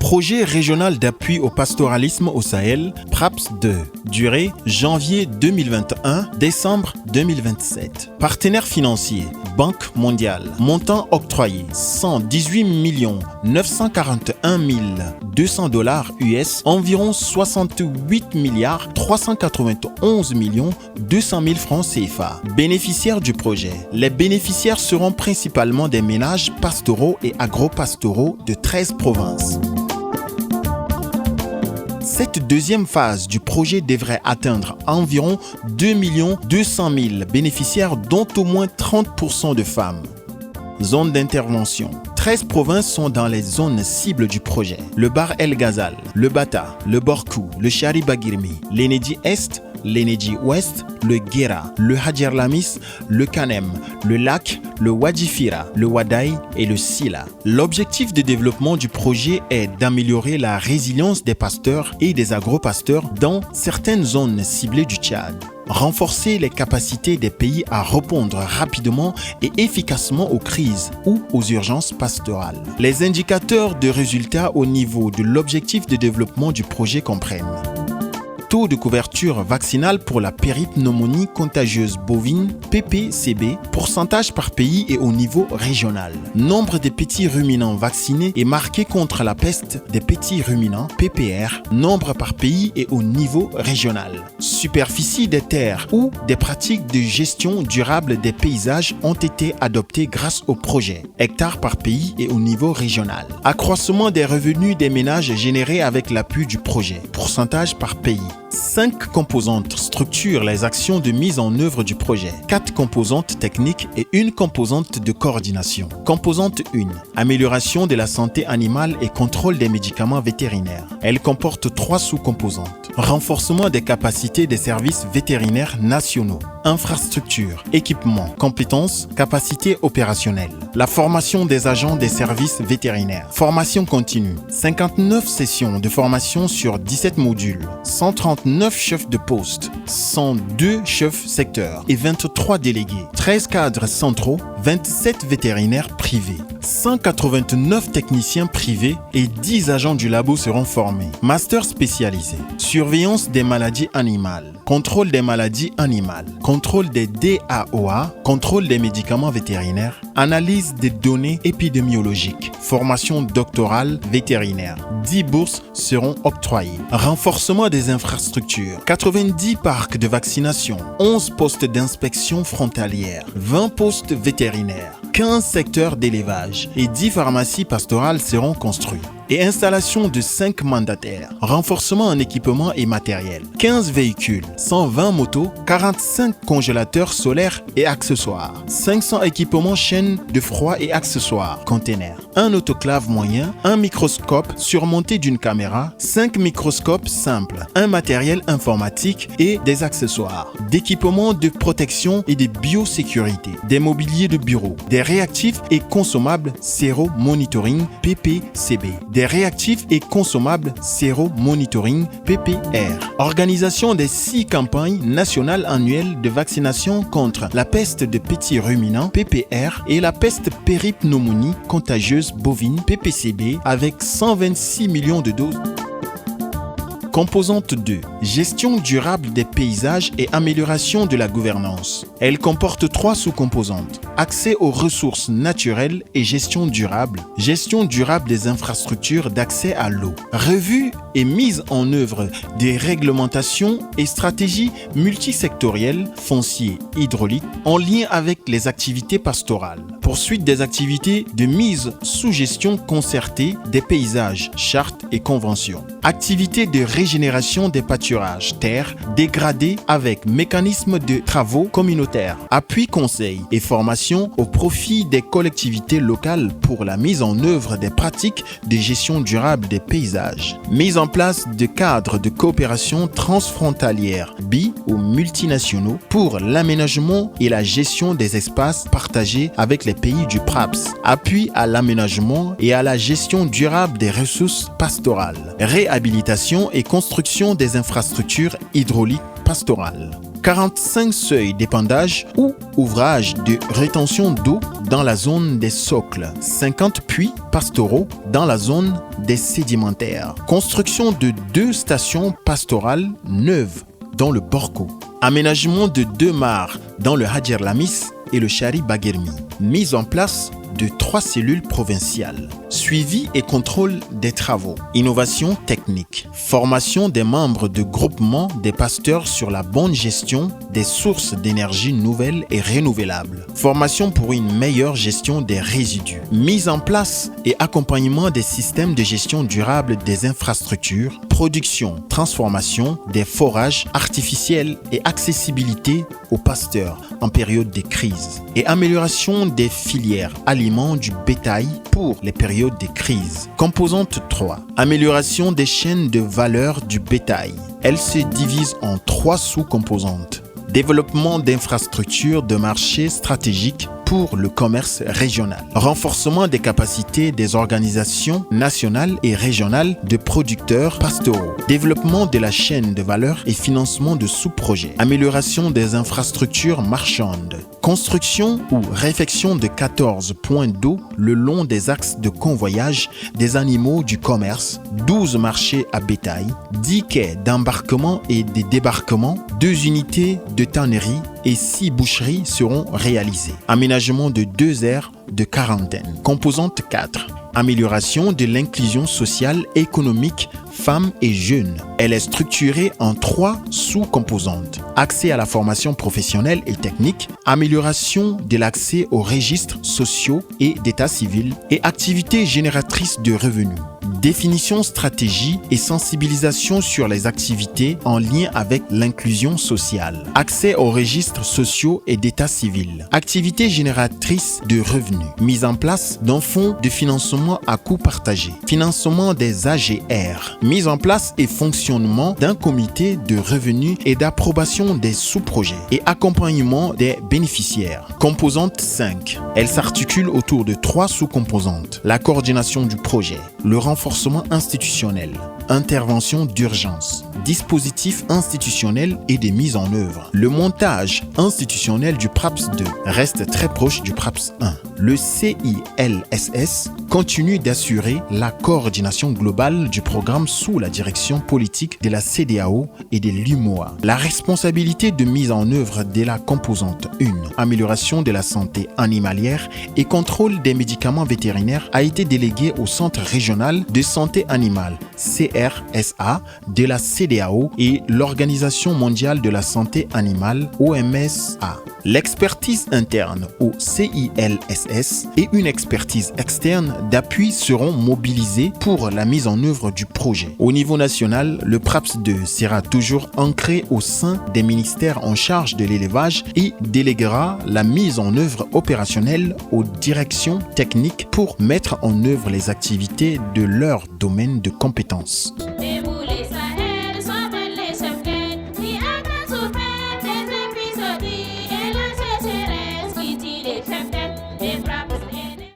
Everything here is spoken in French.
Projet régional d'appui au pastoralisme au Sahel, PRAPS 2. Durée janvier 2021, décembre 2027. Partenaires financiers, Banque mondiale. Montant octroyé 118 941 200 $ US, environ 68 391 200 000 francs CFA. Bénéficiaires du projet. Les bénéficiaires seront principalement des ménages pastoraux et agro-pastoraux de 13 provinces. Cette deuxième phase du projet devrait atteindre environ 2 200 000 bénéficiaires, dont au moins 30% de femmes. Zone d'intervention. 13 provinces sont dans les zones cibles du projet. Le Bahr El Ghazal, le Bata, le Borkou, le Chari-Bagirmi, l'Enedi Est, l'Enedi Ouest, le Guéra, le Hadjer Lamis, le Kanem, le Lac, le Wadjifira, le Wadaï et le Sila. L'objectif de développement du projet est d'améliorer la résilience des pasteurs et des agro-pasteurs dans certaines zones ciblées du Tchad. Renforcer les capacités des pays à répondre rapidement et efficacement aux crises ou aux urgences pastorales. Les indicateurs de résultats au niveau de l'objectif de développement du projet comprennent: taux de couverture vaccinale pour la péripneumonie contagieuse bovine, PPCB, pourcentage par pays et au niveau régional. Nombre de petits ruminants vaccinés et marqués contre la peste des petits ruminants, PPR, nombre par pays et au niveau régional. Superficie des terres où des pratiques de gestion durable des paysages ont été adoptées grâce au projet, hectares par pays et au niveau régional. Accroissement des revenus des ménages générés avec l'appui du projet, pourcentage par pays. 5 composantes structurent les actions de mise en œuvre du projet. 4 composantes techniques et une composante de coordination. Composante 1. Amélioration de la santé animale et contrôle des médicaments vétérinaires. Elle comporte 3 sous-composantes. Renforcement des capacités des services vétérinaires nationaux. Infrastructure, équipement, compétences, capacités opérationnelles. La formation des agents des services vétérinaires. Formation continue. 59 sessions de formation sur 17 modules. 139 chefs de poste, 102 chefs secteurs et 23 délégués. 13 cadres centraux, 27 vétérinaires privés. 189 techniciens privés et 10 agents du labo seront formés. Master spécialisé. Surveillance des maladies animales. Contrôle des maladies animales. Contrôle des DAOA. Contrôle des médicaments vétérinaires. Analyse des données épidémiologiques. Formation doctorale vétérinaire. 10 bourses seront octroyées. Renforcement des infrastructures. 90 parcs de vaccination. 11 postes d'inspection frontalière. 20 postes vétérinaires. 15 secteurs d'élevage et 10 pharmacies pastorales seront construits. Et installation de 5 mandataires. Renforcement en équipement et matériel. 15 véhicules, 120 motos, 45 congélateurs solaires et accessoires. 500 équipements chaînes de froid et accessoires, containers. Un autoclave moyen, un microscope surmonté d'une caméra, 5 microscopes simples, un matériel informatique et des accessoires. D'équipements de protection et de biosécurité. Des mobiliers de bureau. Des réactifs et consommables Sero Monitoring PPCB. Des réactifs et consommables Sero Monitoring PPR. Organisation des 6 campagnes nationales annuelles de vaccination contre la peste de petits ruminants PPR et la peste péripneumonie contagieuse bovine PPCB avec 126 millions de doses. Composante 2. Gestion durable des paysages et amélioration de la gouvernance. Elle comporte 3 sous-composantes. Accès aux ressources naturelles et gestion durable. Gestion durable des infrastructures d'accès à l'eau. Revue et mise en œuvre des réglementations et stratégies multisectorielles foncier hydraulique en lien avec les activités pastorales. Poursuite des activités de mise sous gestion concertée des paysages, chartes et conventions. Activités de régénération des pâturages, terres dégradées avec mécanisme de travaux communautaires. Appui conseil et formation au profit des collectivités locales pour la mise en œuvre des pratiques de gestion durable des paysages. Mise en place de cadres de coopération transfrontalière bi ou multinationaux pour l'aménagement et la gestion des espaces partagés avec les pays du PRAPS. Appui à l'aménagement et à la gestion durable des ressources pastorales. Réhabilitation et construction des infrastructures hydrauliques pastorales. 45 seuils d'épandage ou ouvrages de rétention d'eau dans la zone des socles, 50 puits pastoraux dans la zone des sédimentaires, construction de 2 stations pastorales neuves dans le Borko, aménagement de 2 mares dans le Hadjer Lamis et le Chari Baguermi, mise en place de 3 cellules provinciales, suivi et contrôle des travaux, innovation technique, formation des membres de groupement des pasteurs sur la bonne gestion des sources d'énergie nouvelles et renouvelables, formation pour une meilleure gestion des résidus, mise en place et accompagnement des systèmes de gestion durable des infrastructures, production, transformation des forages artificiels et accessibilité aux pasteurs en période de crise, et amélioration des filières aliments du bétail pour les périodes de crise. Composante 3. Amélioration des chaînes de valeur du bétail. Elle se divise en 3 sous-composantes. Développement d'infrastructures de marché stratégiques pour le commerce régional. Renforcement des capacités des organisations nationales et régionales de producteurs pastoraux. Développement de la chaîne de valeur et financement de sous-projets. Amélioration des infrastructures marchandes. Construction ou réfection de 14 points d'eau le long des axes de convoyage des animaux du commerce, 12 marchés à bétail, 10 quais d'embarquement et de débarquement, 2 unités de tannerie et 6 boucheries seront réalisées. Aménagement de 2 aires de quarantaine. Composante 4. Amélioration de l'inclusion sociale et économique femmes et jeunes. Elle est structurée en 3 sous-composantes. Accès à la formation professionnelle et technique, amélioration de l'accès aux registres sociaux et d'état civil et activités génératrices de revenus. Définition, stratégie et sensibilisation sur les activités en lien avec l'inclusion sociale. Accès aux registres sociaux et d'état civil. Activités génératrices de revenus. Mise en place d'un fonds de financement à coût partagé. Financement des AGR. Mise en place et fonctionnement d'un comité de revenus et d'approbation des sous-projets et accompagnement des bénéficiaires. Composante 5. Elle s'articule autour de 3 sous-composantes. La coordination du projet. Le renforcement institutionnel, intervention d'urgence, dispositif institutionnel et des mises en œuvre. Le montage institutionnel du PRAPS 2 reste très proche du PRAPS 1. Le CILSS continue d'assurer la coordination globale du programme sous la direction politique de la CEDEAO et de l'UMOA. La responsabilité de mise en œuvre de la composante 1, amélioration de la santé animalière et contrôle des médicaments vétérinaires, a été déléguée au Centre régional de santé animale, CRSA, de la CEDEAO et l'Organisation mondiale de la santé animale, OMSA. L'expertise interne au CILSS et une expertise externe d'appui seront mobilisées pour la mise en œuvre du projet. Au niveau national, le PRAPS 2 sera toujours ancré au sein des ministères en charge de l'élevage et déléguera la mise en œuvre opérationnelle aux directions techniques pour mettre en œuvre les activités de leur domaine de compétences.